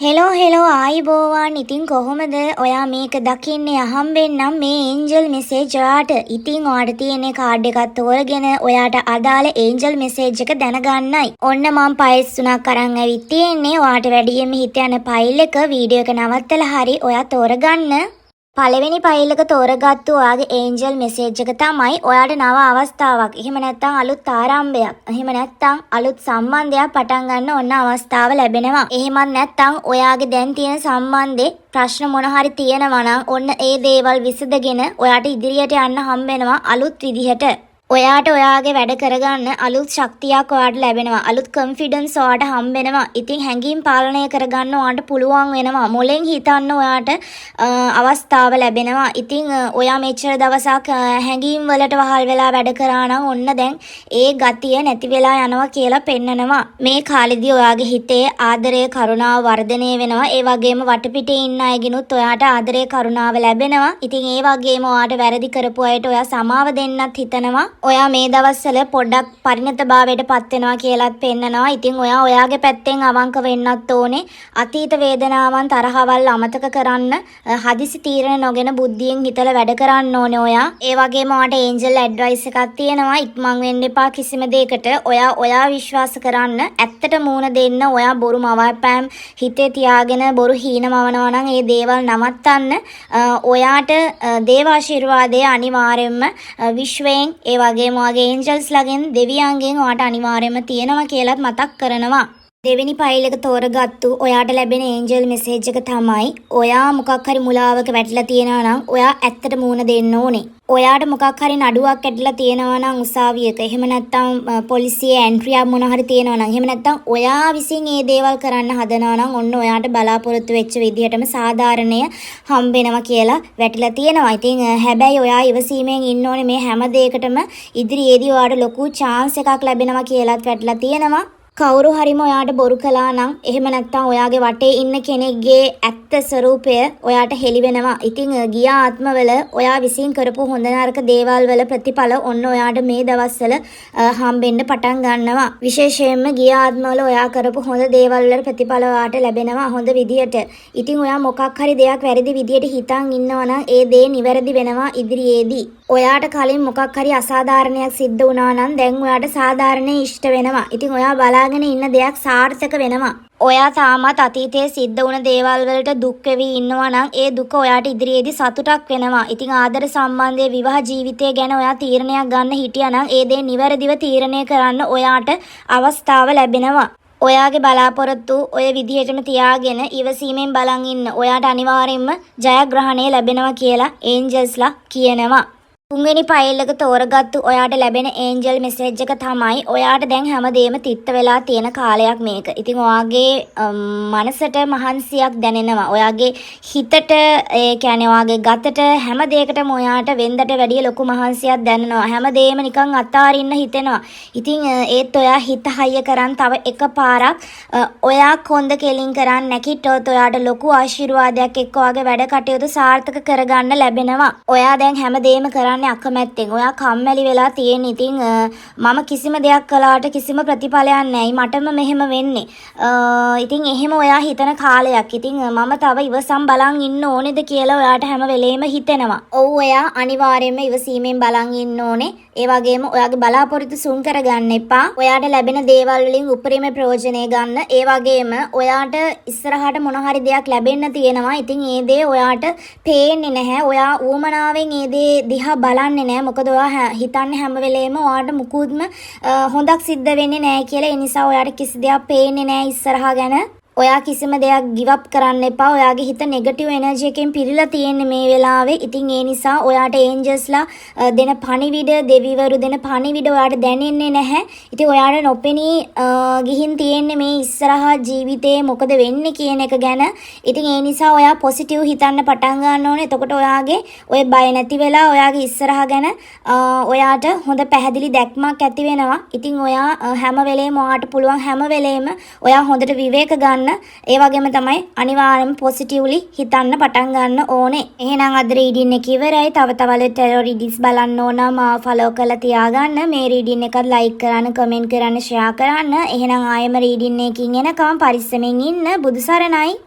Hello ආයිබෝවන්. ඉතින් කොහොමද ඔයා මේක දකින්නේ? අහම්බෙන්නම් මේ ඒන්ජල් මෙසේජ් ඔයාට. ඉතින් ඔයාට තියෙන කාඩ් එකක් තෝරගෙන ඔයාට අදාළ ඒන්ජල් මෙසේජ් එක දැනගන්නයි. ඔන්න මම ෆයිල්ස් තුනක් අරන් ඇවිත් තියෙන්නේ. ඔයාට වැඩියෙන්ම හිත යන ෆයිල් එක වීඩියෝ එක නවත්තලා හරි ඔයා තෝරගන්න. පළවෙනි ෆයිල් එක තෝරගත්තු ඔයාගේ ඒන්ජල් මෙසේජ් එක තමයි ඔයාට නව අවස්ථාවක්. එහෙම නැත්නම් අලුත් ආරම්භයක්. එහෙම නැත්නම් අලුත් සම්බන්ධයක් පටන් ගන්න ඔන්න අවස්ථාව ලැබෙනවා. එහෙමත් නැත්නම් ඔයාගේ දැන් තියෙන සම්බන්ධේ ප්‍රශ්න මොන හරි තියෙනවා නම් ඔන්න ඒ දේවල් විසඳගෙන ඔයාට ඉදිරියට යන්න හම්බ වෙනවා අලුත් විදිහට. ඔයාට ඔයාගේ වැඩ කරගන්න අලුත් ශක්තියක් ඔයාට ලැබෙනවා. අලුත් කොන්ෆිඩන්ස් ඔයාට හම්බ වෙනවා. ඉතින් හැඟීම් පාලනය කරගන්න ඔයාට පුළුවන් වෙනවා. මොලෙන් හිතන්න ඔයාට අවස්ථාව ලැබෙනවා. ඉතින් ඔයා මෙච්චර දවසක් හැඟීම් වලට වහල් වෙලා වැඩ කරා නම් ඔන්න දැන් ඒ ගතිය නැති වෙලා යනවා කියලා පෙන්නනවා. මේ කාලෙදී ඔයාගේ හිතේ ආදරය කරුණාව වර්ධනය වෙනවා. ඒ වගේම වටපිටේ ඉන්න අයගෙනුත් ඔයාට ආදරය කරුණාව ලැබෙනවා. ඉතින් ඒ වගේම ඔයාට වැරදි කරපු අයට ඔයා සමාව දෙන්නත් හිතනවා. ඔයා මේ දවස්වල පොඩ්ඩක් පරිණතභාවයට පත් වෙනවා කියලාත් පෙන්නනවා. ඉතින් ඔයා ඔයාගේ පැත්තෙන් අවංක වෙන්නත් ඕනේ. අතීත වේදනාවන් තරහවල් අමතක කරන්න හදිසි තීරණ නොගෙන බුද්ධියෙන් හිතලා වැඩ කරන්න ඕනේ ඔයා. ඒ වගේම ඔයාට ඒන්ජල් ඇඩ්වයිස් එකක් තියෙනවා. ඉක්මන් වෙන්න එපා කිසිම දෙයකට. ඔයා විශ්වාස කරන්න. ඇත්තට මූණ දෙන්න. ඔයා බොරු මවාපෑම් හිතේ තියාගෙන බොරු හීනමවනවා නම් ඒ දේවල් නවත්තන්න. ඔයාට දේව ආශිර්වාදය අනිවාර්යයෙන්ම විශ්වයෙන් ඒ වගේම ඔයාගේ ඒන්ජල්ස් ලාගෙන් දෙවියන්ගෙන් ඔයාට අනිවාර්යයෙන්ම තියෙනවා කියලාත් මතක් කරනවා. දෙවෙනි ෆයිල් එක තෝරගත්තු ඔයාට ලැබෙන ඒන්ජල් මෙසේජ් එක තමයි ඔයා මොකක් හරි මුලාවක වැටිලා තියෙනවා නම් ඔයා ඇත්තට මූණ දෙන්න ඕනේ. ඔයාට මොකක් හරි නඩුවක් ඇදලා තියෙනවා නම් උසාවියක එහෙම නැත්නම් පොලිසියේ එන්ට්‍රියක් මොන හරි තියෙනවා නම් එහෙම නැත්නම් ඔයා විසින් මේ දේවල් කරන්න හදනවා නම් ඔන්න ඔයාට බලාපොරොත්තු වෙච්ච විදිහටම සාධාරණය හම්බ වෙනවා කියලා වැටිලා තියෙනවා. ඉතින් හැබැයි ඔයා ඉවසීමෙන් ඉන්න ඕනේ මේ හැම දෙයකටම ඉදිරියේදී ඔයාට ලොකු chance එකක් ලැබෙනවා කියලාත් වැටිලා තියෙනවා. කවුරු හරිම ඔයාට බොරු කළා නම් එහෙම නැත්නම් ඔයාගේ වටේ ඉන්න කෙනෙක්ගේ ඇත්ත ස්වરૂපය ඔයාට හෙළි වෙනවා. ඉතින් ගිය ආත්මවල ඔයා විසින් කරපු හොඳ නරක දේවල් වල ප්‍රතිඵල ඔන්න ඔයාට මේ දවස්වල හම්බෙන්න පටන් ගන්නවා. විශේෂයෙන්ම ගිය ආත්මවල ඔයා කරපු හොඳ දේවල් වල ප්‍රතිඵල ඔයාට ලැබෙනවා හොඳ විදියට. ඉතින් ඔයා මොකක් හරි දෙයක් වැරදි විදියට හිතන් ඉන්නවා නම් ඒ දේ නිවැරදි වෙනවා ඉදිරියේදී. ඔයාට කලින් මොකක් හරි අසාධාරණයක් සිද්ධ වුණා නම් දැන් ඔයාට සාධාරණේ ඉෂ්ට වෙනවා. ඉතින් ඔයා බලාගෙන ඉන්න දෙයක් සාර්ථක වෙනවා. ඔයා තාමත් අතීතයේ සිද්ධ වුණ දේවල් වලට දුක් වෙවි ඉන්නවා නම් ඒ දුක ඔයාට ඉදිරියේදී සතුටක් වෙනවා. ඉතින් ආදර සම්බන්ධයේ විවාහ ජීවිතය ගැන ඔයා තීරණයක් ගන්න හිටියා නම් ඒ දේ නිවැරදිව තීරණය කරන්න ඔයාට අවස්ථාව ලැබෙනවා. ඔයාගේ බලාපොරොත්තු ඔය විදිහටම තියාගෙන ඉවසීමෙන් බලන් ඉන්න. ඔයාට අනිවාර්යයෙන්ම ජයග්‍රහණය ලැබෙනවා කියලා ඒන්ජල්ස්ලා කියනවා. තුන්වෙනි ෆයිල් එක තෝරගත්තු ඔයාට ලැබෙන ඒන්ජල් මෙසේජ් එක තමයි ඔයාට දැන් හැමදේම තිත්ත වෙලා තියෙන කාලයක් මේක. ඉතින් ඔයාගේ මනසට මහන්සියක් දැනෙනවා. ඔයාගේ හිතට ඒ කියන්නේ ඔයාගේ ගතට හැම දෙයකටම ඔයාට වෙන්දට වැඩිය ලොකු මහන්සියක් දැනෙනවා. හැමදේම නිකන් අතාරින්න හිතෙනවා. ඉතින් ඒත් ඔයා හිත හයිය කරන් තව එකපාරක් ඔයා කොන්ද කෙලින් කරන් නැකිට්ටොත් ඔයාට ලොකු ආශිර්වාදයක් එක්ක ඔයාගේ වැඩ කටයුතු සාර්ථක කරගන්න ලැබෙනවා. ඔයා දැන් හැමදේම කරන්නේ අකමැත්තෙන්. ඔයා කම්මැලි වෙලා තියෙන. ඉතින් මම කිසිම දෙයක් කළාට කිසිම ප්‍රතිඵලයක් නැහැ. මටම මෙහෙම වෙන්නේ. ඉතින් එහෙම ඔයා හිතන කාලයක්. ඉතින් මම තව ඉවසම් බලන් ඉන්න ඕනේද කියලා ඔයාට හැම වෙලේම හිතෙනවා. ඔව් ඔයා අනිවාර්යයෙන්ම ඉවසීමෙන් බලන් ඉන්න ඕනේ. ඒ වගේම ඔයාගේ බලාපොරොත්තු සුන් කරගන්න එපා. ඔයාට ලැබෙන දේවල් වලින් උපරිම ප්‍රයෝජනය ගන්න. ඒ වගේම ඔයාට ඉස්සරහට මොන හරි දෙයක් ලැබෙන්න තියෙනවා. ඉතින් ඒ දේ ඔයාට පේන්නේ නැහැ. ඔයා ඌමනාවෙන් ඒ දේ දිහා බලන්නේ නැහැ. මොකද ඔයා හිතන්නේ හැම වෙලේම ඔයාට මුකුත්ම හොඳක් සිද්ධ වෙන්නේ නැහැ කියලා. ඒ නිසා ඔයාට කිසි දෙයක් පේන්නේ නැහැ ඉස්සරහා ගැන. ඔයා කිසිම දෙයක් give up කරන්න එපා. ඔයාගේ හිත නෙගටිව් එනර්ජි එකෙන් පිරීලා තියෙන්නේ මේ වෙලාවේ. ඉතින් ඒ නිසා ඔයාට ඒන්ජල්ස්ලා දෙන පණිවිඩ, දෙවිවරු දෙන පණිවිඩ ඔයාට දැනෙන්නේ නැහැ. ඉතින් ඔයාට නොපෙනී ගිහින් තියෙන්නේ මේ ඉස්සරහා ජීවිතේ මොකද වෙන්නේ කියන එක ගැන. ඉතින් ඒ නිසා ඔයා පොසිටිව් හිතන්න පටන් ගන්න ඕනේ. එතකොට ඔයාගේ ඔය බය නැති වෙලා ඔයාගේ ඉස්සරහා ගැන ඔයාට හොඳ පැහැදිලි දැක්මක් ඇති වෙනවා. ඉතින් ඔයා හැම වෙලේම ඔයාට පුළුවන් හැම වෙලේම ඔයා හොඳට විවේක ගන්න කරන්න. ඒ වගේම තමයි අනිවාර්යයෙන්ම පොසිටිව්ලි හිතන්න පටන් ගන්න ඕනේ. එහෙනම් අද රීඩින් එක ඉවරයි. තව තවත් ටැරෝ රීඩින්ස් බලන්න ඕන මාව ෆලෝ කරලා තියාගන්න. මේ රීඩින් එකත් ලයික් කරන්න, කමෙන්ට් කරන්න, ෂෙයා කරන්න. එහෙනම් ආයෙම රීඩින් එකකින් එනකම් පරිස්සමෙන් ඉන්න. බුදු සරණයි.